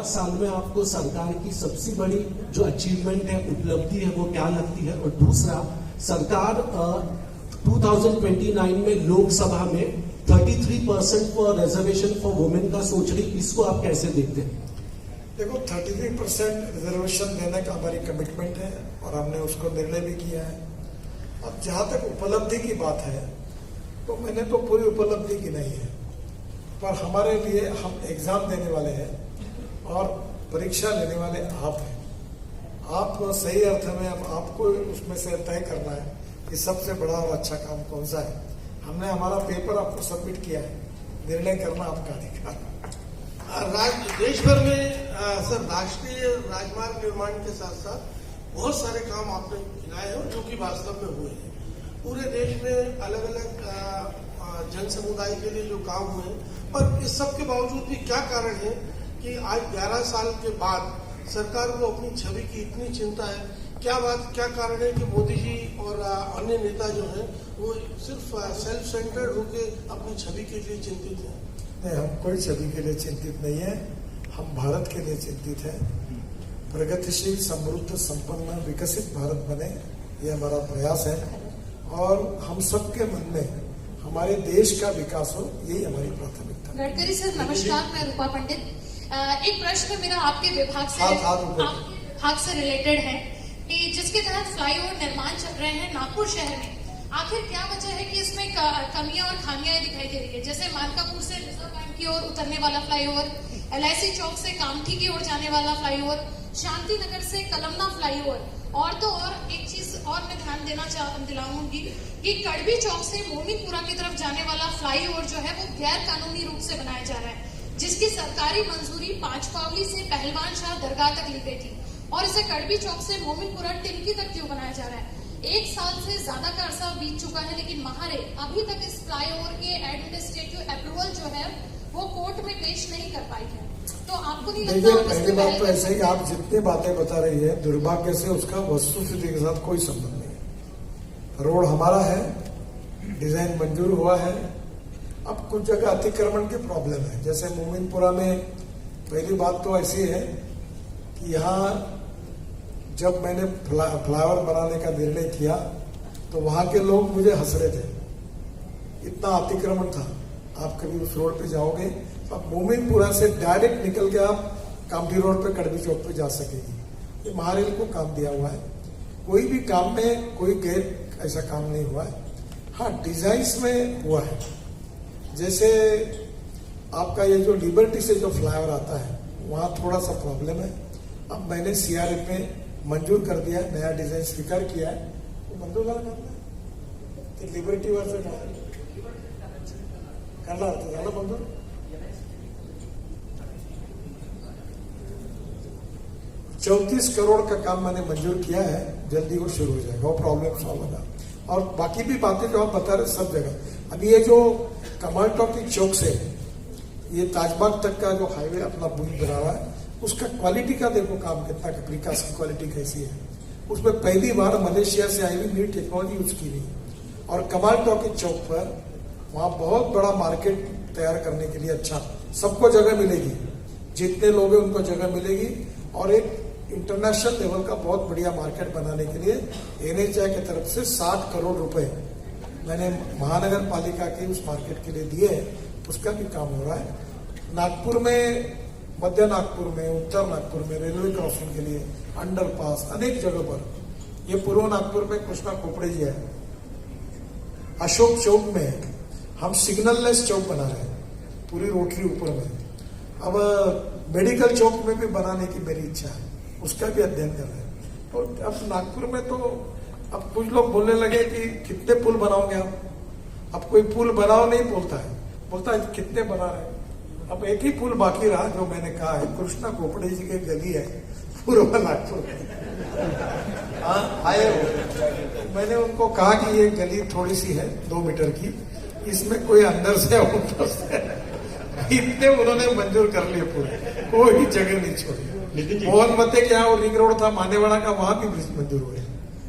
साल में आपको सरकार की सबसे बड़ी जो अचीवमेंट है, उपलब्धि है, वो क्या लगती है? और दूसरा, सरकार 2029 में लोकसभा में 33% फॉर रिजर्वेशन फॉर वुमेन का सोच रही, इसको आप कैसे देखते हैं? देखो, 33% रिजर्वेशन देने का हमारी कमिटमेंट है और हमने उसको निर्णय भी किया है। अब जहां तक उपलब्धि की बात है, तो मैंने तो पूरी उपलब्धि की नहीं है, पर हमारे लिए हम एग्जाम देने वाले हैं और परीक्षा लेने वाले आप हैं। आप सही अर्थ में अब आपको उसमें से तय करना है कि सबसे बड़ा और अच्छा काम कौन सा है। हमने हमारा पेपर आपको सबमिट किया है, निर्णय करना आपका अधिकार। देश भर में सर राष्ट्रीय राजमार्ग निर्माण के साथ साथ बहुत सारे काम आपने गिनाए हैं जो कि वास्तव में हुए हैं। पूरे देश में अलग अलग जन समुदाय के लिए जो काम हुए, पर इस सब के बावजूद भी क्या कारण है कि आज 11 साल के बाद सरकार को अपनी छवि की इतनी चिंता है? क्या कारण है कि मोदी जी और अन्य नेता जो हैं वो सिर्फ सेल्फ सेंटर्ड होकर अपनी छवि के लिए चिंतित हैं? नहीं, हम कोई छवि के लिए चिंतित नहीं है। हम भारत के लिए चिंतित है। प्रगतिशील, समृद्ध, संपन्न, विकसित भारत बने, ये हमारा प्रयास है और हम सबके मन में हमारे देश का विकास हो, यही हमारी प्राथमिकता है। गडकरी सर नमस्कार, मैं रूपा पंडित। एक प्रश्न मेरा आपके विभाग से रिलेटेड है कि जिसके तहत फ्लाईओवर निर्माण चल रहे हैं नागपुर शहर में, आखिर क्या वजह है कि इसमें कमियां और खामियां दिखाई दे रही है? जैसे मानकापुर से रिजर्व बैंक की ओर उतरने वाला फ्लाईओवर, LIC चौक से कामठी की ओर जाने वाला फ्लाईओवर, शांति नगर से कलमना फ्लाईओवर, और तो और एक चीज और मैं ध्यान दिलाऊंगी कि कड़बी चौक से मोमिनपुरा की तरफ जाने वाला फ्लाईओवर जो है वो गैर कानूनी रूप से बनाया जा रहा है, जिसकी सरकारी मंजूरी 5 पावली से पहलवान शाह दरगाह तक ली गई थी, और इसे कड़बी चौक से मोमिनपुरा टिमकी तक क्यों बनाया जा रहा है? 1 साल से ज्यादा का अरसा बीत चुका है, लेकिन महारे अभी तक इस फ्लाईओवर के एडमिनिस्ट्रेटिव अप्रूवल जो है वो कोर्ट में पेश नहीं कर पाई है। तो आपको नहीं लगता? देखिए, पहली बात तो ऐसे ही आप जितनी बातें बता रही है, दुर्भाग्य से उसका वस्तुस्थिति के साथ कोई संबंध नहीं है। रोड हमारा है, डिजाइन मंजूर हुआ है। अब कुछ जगह अतिक्रमण की प्रॉब्लम है, जैसे मोमिनपुरा में पहली बात तो ऐसी है कि यहाँ जब मैंने फ्लाईओवर बनाने का निर्णय किया तो वहां के लोग मुझे हंस रहे थे, इतना अतिक्रमण था। आप कभी उस रोड पे जाओगे, अब मोमिनपुरा से डायरेक्ट निकल के आप कामठी रोड पे कड़बी चौक पे जा सकेगी। ये महारेल को काम दिया हुआ है, कोई भी काम में कोई गैर ऐसा काम नहीं हुआ है। हाँ, डिजाइन्स में हुआ है। जैसे आपका ये जो लिबर्टी से जो फ्लाईओवर आता है वहां थोड़ा सा प्रॉब्लम है। अब मैंने CRF में मंजूर कर दिया है, नया डिजाइन स्वीकार किया है, तो मंजूर वाला करना है कि लिबर्टी वर से करना तो मंजूर। 34 करोड़ का काम मैंने मंजूर किया है, जल्दी वो शुरू हो जाएगा, वो प्रॉब्लम सॉल्व होगा। और बाकी भी बातें जो आप बता रहे सब जगह। अभी ये जो कमाल टॉकी चौक से ये ताजबाग तक का जो हाईवे अपना पुल बना रहा है, उसका क्वालिटी का देखो काम कितना, विकास की क्वालिटी कैसी है। उसमें पहली बार मलेशिया से आई हुई नई टेक्नोलॉजी यूज की गई। और कमाल टॉकी चौक पर वहां बहुत बड़ा मार्केट तैयार करने के लिए अच्छा सबको जगह मिलेगी, जितने लोग हैं उनको जगह मिलेगी। और एक इंटरनेशनल लेवल का बहुत बढ़िया मार्केट बनाने के लिए NHAI की तरफ से 60 करोड़ रुपए मैंने महानगर पालिका के उस मार्केट के लिए दिए हैं, उसका भी काम हो रहा है। नागपुर में, मध्य नागपुर में, उत्तर नागपुर में रेलवे क्रॉसिंग के लिए अंडरपास अनेक जगह पर। ये पूर्व नागपुर में कृष्णा खोपड़े जी है। अशोक चौक में हम सिग्नललेस चौक बना रहे हैं, पूरी रोटरी ऊपर में। अब मेडिकल चौक में भी बनाने की मेरी इच्छा है, उसका भी अध्ययन कर रहे हैं। तो अब नागपुर में तो अब कुछ लोग बोलने लगे कि कितने पुल बनाओगे आप? अब कोई पुल बनाओ नहीं बोलता है, बोलता है कितने बना रहे हैं। अब एक ही पुल बाकी रहा जो मैंने कहा है, कृष्णा खोपड़े जी की गली है पूर्व नागपुर में। आए हो, मैंने उनको कहा कि ये गली थोड़ी सी है 2 मीटर की, इसमें कोई अंदर से ऊपर से इतने उन्होंने मंजूर कर लिए पूरे, कोई जगह नहीं छोड़ी। मोहन मते क्या वो रिंग रोड था मानेवाड़ा का, वहां भी मंजूर हुए।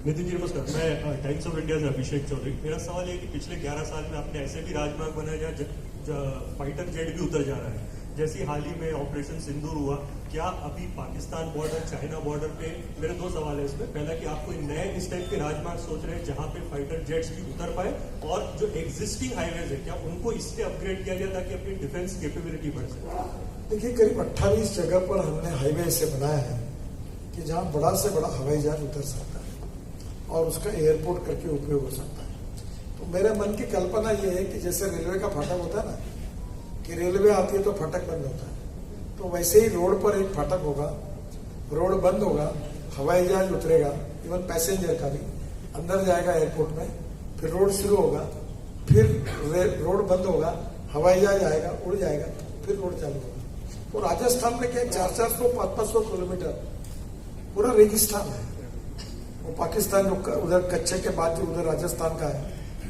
नितिन जी नमस्कार, मैं टाइम्स ऑफ इंडिया से अभिषेक चौधरी। मेरा सवाल ये कि पिछले 11 साल में आपने ऐसे भी राजमार्ग बनाए जहाँ फाइटर जेट भी उतर जा रहा है, जैसे हाल ही में ऑपरेशन सिंदूर हुआ, क्या अभी पाकिस्तान बॉर्डर, चाइना बॉर्डर पे, मेरे दो सवाल है इसमें। पहला कि आप कोई नए इस टाइप के राजमार्ग सोच रहे हैं जहां पे फाइटर जेट्स भी उतर पाए, और जो एग्जिस्टिंग हाईवेज है क्या उनको इससे अपग्रेड किया जाए ताकि अपनी डिफेंस कैपेबिलिटी बढ़ सके? देखिए, करीब 28 जगह पर हमने हाईवे ऐसे बनाया है कि जहां बड़ा से बड़ा हवाई जहाज उतर सकता है और उसका एयरपोर्ट करके उपयोग हो सकता है। तो मेरे मन की कल्पना यह है कि जैसे रेलवे का फाटक होता है ना, कि रेलवे आती है तो फाटक बंद होता है, तो वैसे ही रोड पर एक फाटक होगा, रोड बंद होगा, हवाई जहाज उतरेगा, इवन पैसेंजर का भी अंदर जाएगा एयरपोर्ट में, फिर रोड शुरू होगा, फिर रोड बंद होगा, हवाई जहाज आएगा, उड़ जाएगा, फिर रोड चालू होगा। तो राजस्थान में क्या 400-400, 500 किलोमीटर पूरा रेगिस्तान है। वो पाकिस्तान जो उधर कच्छ के बाद जो उधर राजस्थान का है,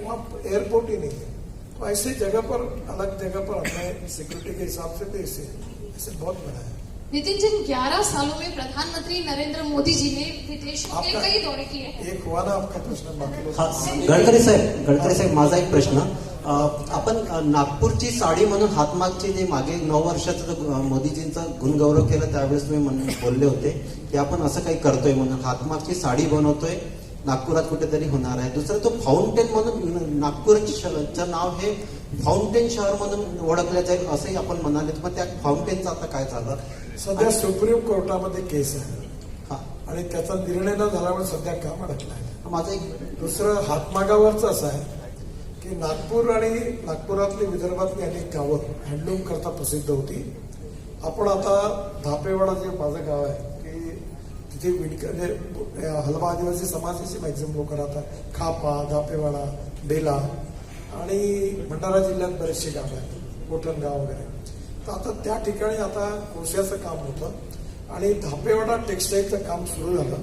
वहाँ एयरपोर्ट ही नहीं है। तो ऐसी जगह पर, अलग जगह पर हमने सिक्योरिटी के हिसाब से तो ऐसे बहुत बनाया है। नितिन जी, 11 सालों में प्रधानमंत्री नरेंद्र मोदी जी ने विदेशों के कई दौरे किए हैं। एक हुआ ना आपका प्रश्न, बाकी लोग गडकरी साहेब, माझा एक प्रश्न. आपण नागपूरची साडी म्हणून हातमागची जे मागे 9 वर्षाचं जो मोदीजींचा गुणगौरव केला त्यावेळेस तुम्ही बोलले होते की आपण असं काही करतोय म्हणून, हातमागची साडी बनवतोय, नागपुरात कुठेतरी होणार आहे. दुसरं, तो फाउंटेन म्हणून नागपूरचं नाव हे फाउंटेन शहर म्हणून ओळखलं जाईल असंही आपण म्हणाले, मग त्या फाउंटेनचं आता काय झालं? सध्या सुप्रीम कोर्टामध्ये केस आहे हा, आणि त्याचा निर्णय न झाल्यामुळे सध्या काम अडकलं आहे. माझं एक दुसरं हातमागावरचं असं आहे की नागपूर आणि नागपुरातली विदर्भातली अनेक गावं हँडलूम करता प्रसिद्ध होती. आपण आता धापेवाडा जे माझं गाव आहे की तिथे म्हणजे हलवा आदिवासी समाजाची मॅक्झिमम लोक राहतात. खापा, धापेवाडा, बेला आणि भंडारा जिल्ह्यात बरेचसे गाव आहेत, कोटणगाव वगैरे. तर आता त्या ठिकाणी आता कोळशाचं काम होतं आणि धापेवाडा टेक्सटाईलचं काम सुरू झालं.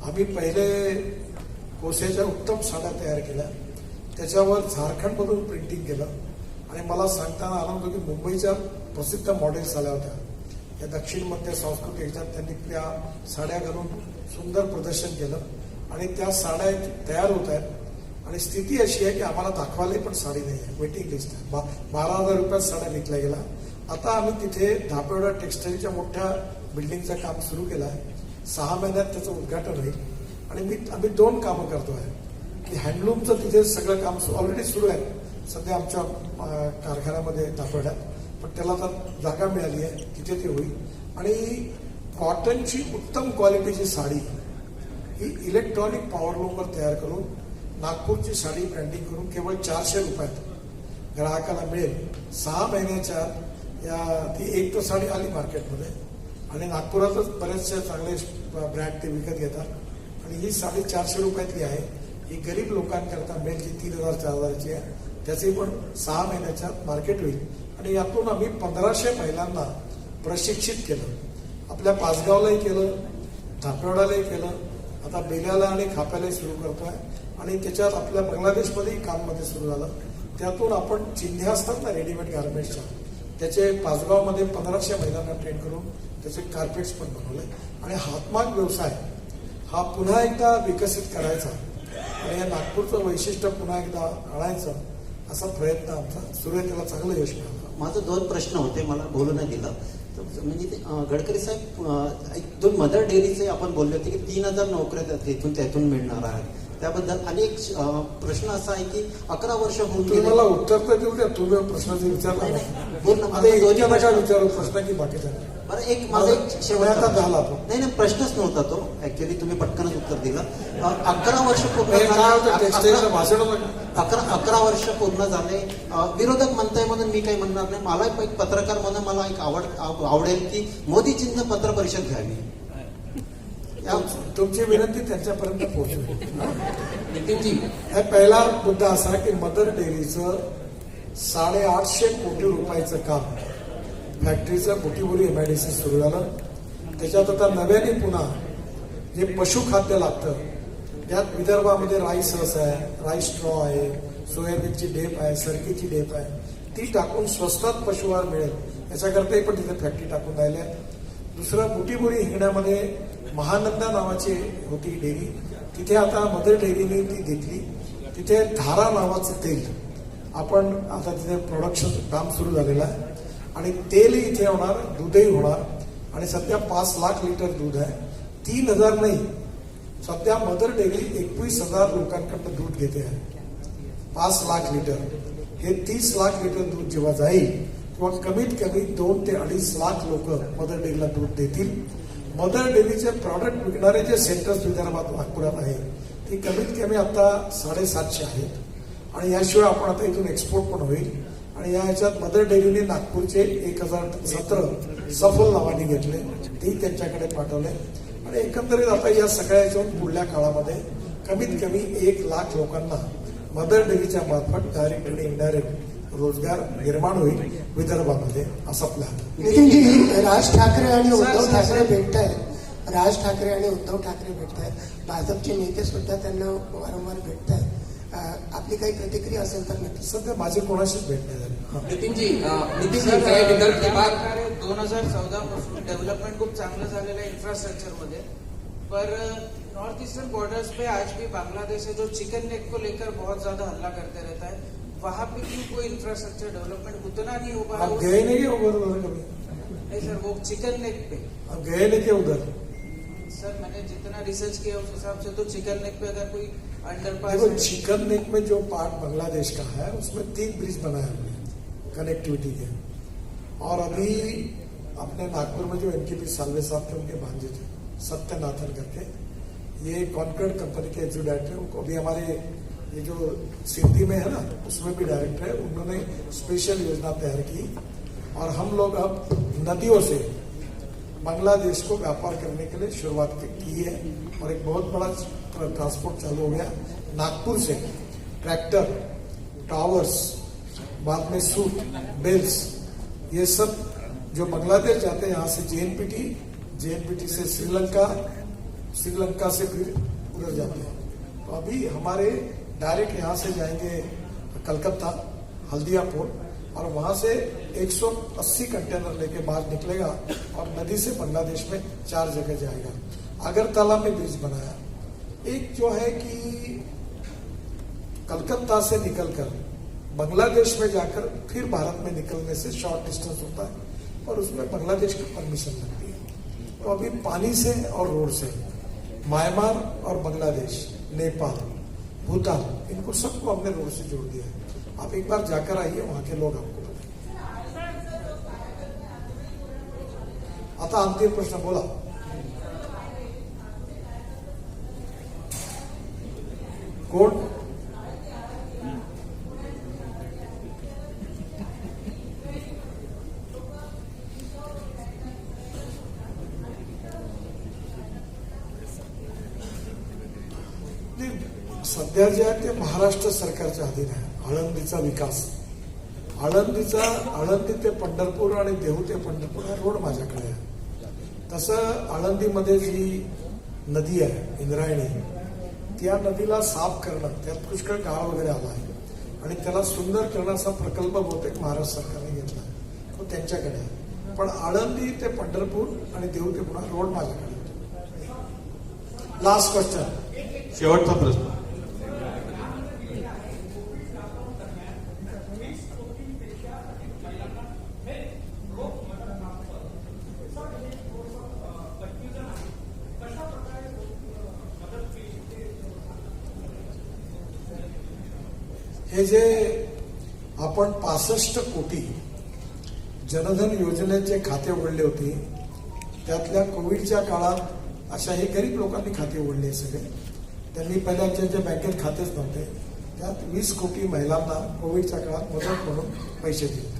आम्ही पहिले कोळशाच्या उत्तम साड्या तयार केल्या, त्याच्यावर झारखंडमधून प्रिंटिंग केलं आणि मला सांगताना आलं होतं की मुंबईच्या प्रसिद्ध मॉडेल्स आल्या होत्या, या दक्षिण मध्य सांस्कृतिक ह्याच्यात त्यांनी त्या साड्या घालून सुंदर प्रदर्शन केलं आणि त्या साड्या तयार होत आहेत आणि स्थिती अशी आहे की आम्हाला दाखवायला पण साडी नाही आहे, वेटिंग लिस्ट आहे. 12,000 रुपयात साड्या विकल्या गेला. आता आम्ही तिथे धापेवाडा टेक्सटाईलच्या मोठ्या बिल्डिंगचं काम सुरू केलं आहे. 6 महिन्यात त्याचं उद्घाटन होईल आणि आम्ही 2 कामं करतो आहे की हँडलूमचं तिथे सगळं काम ऑलरेडी सुरू आहे सध्या आमच्या कारखान्यामध्ये धापेवाड्यात, पण त्याला आता जागा मिळाली आहे, तिथे ते होईल. आणि कॉटनची उत्तम क्वालिटीची साडी ही इलेक्ट्रॉनिक पॉवरलूमवर तयार करून नागपूरची साडी ब्रँडिंग करून केवळ 400 रुपयात ग्राहकाला मिळेल. 6 महिन्याच्या ती एक तर साडी आली मार्केटमध्ये आणि नागपुरातच बरेचसे चांगले ब्रँड ते विकत घेतात आणि ही साडी 400 रुपयातली आहे. ही गरीब लोकांकरता मिळेल, जी 3,000-4,000ची आहे. त्याचे पण 6 महिन्याच्या मार्केट होईल आणि यातून आम्ही 1,500 महिलांना प्रशिक्षित केलं. आपल्या पाचगावलाही केलं, धापेवाडालाही केलं, आता बेल्याला आणि खाप्यालाही सुरू करतोय आणि त्याच्यात आपल्या बांगलादेशमध्येही काम मध्ये सुरू झालं. त्यातून आपण चिन्ह्या असतात ना रेडीमेड गार्मेंट्सच्या, त्याचे पाचगावमध्ये 1,500 महिलांना ट्रेन करून त्याचे कार्पेट्स पण बनवले आणि हातमाग व्यवसाय हा पुन्हा एकदा विकसित करायचा आणि या नागपूरचं वैशिष्ट्य पुन्हा एकदा आणायचं असा प्रयत्न आमचा सुरू आहे. त्याला चांगलं यश मिळालं. माझं 2 प्रश्न होते, मला बोलू नाही दिलं. म्हणजे गडकरी साहेब, एक 2 मदर डेअरीचे आपण बोलले होते की 3,000 नोकऱ्या त्यातून मिळणार आहेत. त्याबद्दल अनेक प्रश्न असा आहे की 11 वर्ष होऊन तुम्ही मला उत्तर तर देऊ द्या. तुम्ही प्रश्नाचे विचारला नका विचारू प्रश्न की बाकीचा. बरं, एक माझा एक शेवटचा झाला तो नाही प्रश्नच नव्हता तो, ऍक्च्युअली तुम्ही पटकनच उत्तर दिलं. 11 वर्ष पूर्ण भाषण 11 वर्ष पूर्ण झाले. विरोधक म्हणताय म्हणून मी काही म्हणणार नाही. मला एक पत्रकार म्हणून मला एक आवडेल की मोदीजींना पत्र परिषद घ्यावी. तुमची विनंती त्यांच्यापर्यंत पोहोचली. नितीनजी, हा पहिला मुद्दा असा की मदर डेअरीचं 850 कोटी रुपयाचं काम फॅक्टरीचं बुटीबुरी MIDC सुरू झालं. त्याच्यात आता नव्याने पुन्हा जे पशुखाद्य लागतं, त्यात विदर्भामध्ये राईस रस आहे, राईस स्ट्रॉ आहे, सोयाबीनची डेप आहे, सरकीची डेप आहे, ती टाकून स्वस्तात पशुहार मिळेल याच्याकरताही पण तिथे फॅक्टरी टाकून राहिल्या. दुसरं बुटीबुरी हिंगण्यामध्ये महानंदा नावाची होती डेअरी, तिथे आता मदर डेअरीने ती घेतली. तिथे धारा नावाचं तेल आपण आता तिथे प्रोडक्शन काम सुरू झालेलं आहे आणि तेलही इथे होणार, दूधही होणार. आणि सध्या 5 लाख लिटर दूध आहे. 3,000 नाही, सध्या मदर डेअरी 21,000 लोकांकडनं दूध घेते आहे. 5 लाख लिटर. हे 30 लाख लिटर दूध जेव्हा जाईल तेव्हा कमीत कमी 2 ते 2.5 लाख लोक मदर डेअरीला दूध देतील. मदर डेअरीचे प्रॉडक्ट विकणारे जे सेंटर्स विदर्भात नागपुरात आहेत ती कमीत कमी आता 750 आहेत. आणि याशिवाय आपण आता इथून एक्सपोर्ट पण होईल. आणि या ह्याच्यात मदर डेअरीने नागपूरचे 1017 सफल नावाने घेतले, तेही त्यांच्याकडे पाठवले. आणि एकंदरीत आता या सगळ्या याच्यातून पुढल्या काळामध्ये कमीत कमी 1 लाख लोकांना मदर डेअरीच्या मार्फत डायरेक्ट आणि इनडायरेक्ट रोजगार निर्माण होईल विदर्भामध्ये, असा प्लॅन. नितीनजी, राज ठाकरे आणि उद्धव ठाकरे भेटत आहेत. राज ठाकरे आणि उद्धव ठाकरे भेटत आहेत. भाजपचे नेते सुद्धा त्यांना वारंवार भेटत आहेत. आपली काही प्रतिक्रिया असेल तर नक्की. सध्या माझी कोणाशीच भेट नाही झाली. नितीनजी काय विदर्भ के बाद 2014 पासून डेवलपमेंट खूप चांगलं झालेलं आहे इन्फ्रास्ट्रक्चर मध्ये, पर नॉर्थ ईस्टर्न बॉर्डर्स पे आज भी बांग्लादेश है जो चिकन नेक को लेकर बहुत ज्यादा हल्ला करते रहता है. वहां पे क्यों कोई इंफ्रास्ट्रक्चर डेवलपमेंट उतना नहीं हो पा आप रहा? गए नहीं उधर कभी? नहीं सर, वो चिकन नेक पे आप गए नहीं क्या उधर? सर मैंने जितना रिसर्च किया उस हिसाब से तो चिकन नेक पे अगर कोई अंडरपास देखो, चिकन नेक में जो पार्ट बांग्लादेश का है उसमें 3 ब्रिज बनाए हुए हैं कनेक्टिविटी के. और अभी अपने नागपुर में जो एनकेपी सालवे साहब थे उनके भांजे थे सत्यनाथन करके, ये कॉन्कर्ड कंपनी के जो डायरेक्टर है, उनको अभी हमारे ये जो सिंधी में है ना उसमें भी डायरेक्टर है, उन्होंने स्पेशल योजना तैयार की. और हम लोग अब नदियों से बांग्लादेश को व्यापार करने के लिए शुरुआत की है. और एक बहुत बड़ा ट्रांसपोर्ट चालू हो गया नागपुर से. ट्रैक्टर, टावर्स, बाद में सूट, बेल्स, ये सब जो बांग्लादेश जाते हैं यहाँ से जेएनपीटी से श्रीलंका से फिर उधर जाते हैं. तो अभी हमारे डायरेक्ट यहाँ से जाएंगे कलकत्ता, हल्दिया पोर्ट, और वहां से 180 कंटेनर लेके बाहर निकलेगा और नदी से बांग्लादेश में 4 जगह जाएगा. अगरतला में ब्रिज बनाया. एक जो है कि कलकत्ता से निकलकर बांग्लादेश में जाकर फिर भारत में निकलने से शॉर्ट डिस्टेंस होता है और उसमें बांग्लादेश की परमिशन लगती है. तो अभी पानी से और रोड से म्यांमार और बांग्लादेश, नेपाल, भूटान, इनको सबको हमने रोड से जोड़ दिया है. आप एक बार जाकर आइए, वहां के लोग आपको बताएंगे. आता अंतिम प्रश्न बोला. कोण? सध्या जे आहे ते महाराष्ट्र सरकारच्या अधीन आहे. आळंदीचा विकास, आळंदी ते पंढरपूर आणि देहू ते पंढरपूर हा रोड माझ्याकडे आहे. तसं आळंदीमध्ये जी नदी आहे इंद्रायणी, त्या नदीला साफ करणं, त्यात पुष्कळ गाळ वगैरे आला आहे आणि त्याला सुंदर करण्याचा प्रकल्प बहुतेक महाराष्ट्र सरकारने घेतला आहे, तो त्यांच्याकडे आहे. पण आळंदी ते पंढरपूर आणि देहू ते पुन्हा रोड माझ्याकडे. लास्ट क्वेश्चन, शेवटचा प्रश्न. हे जे आपण 65 कोटी जनधन योजनेचे खाते उघडले होते, त्यातल्या कोविडच्या काळात अशा हे गरीब लोकांनी खाते उघडले सगळे. त्यांनी पहिल्या ज्यांच्या बँकेत खातेच नव्हते, त्यात 20 कोटी महिलांना कोविडच्या काळात मदत म्हणून पैसे दिले.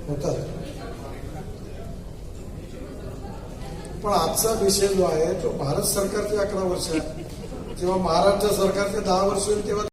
होतात. पण आजचा विषय जो आहे तो भारत सरकारचे 11 वर्ष आहे. जेव्हा महाराष्ट्र सरकारचे 10 वर्ष होईल तेव्हा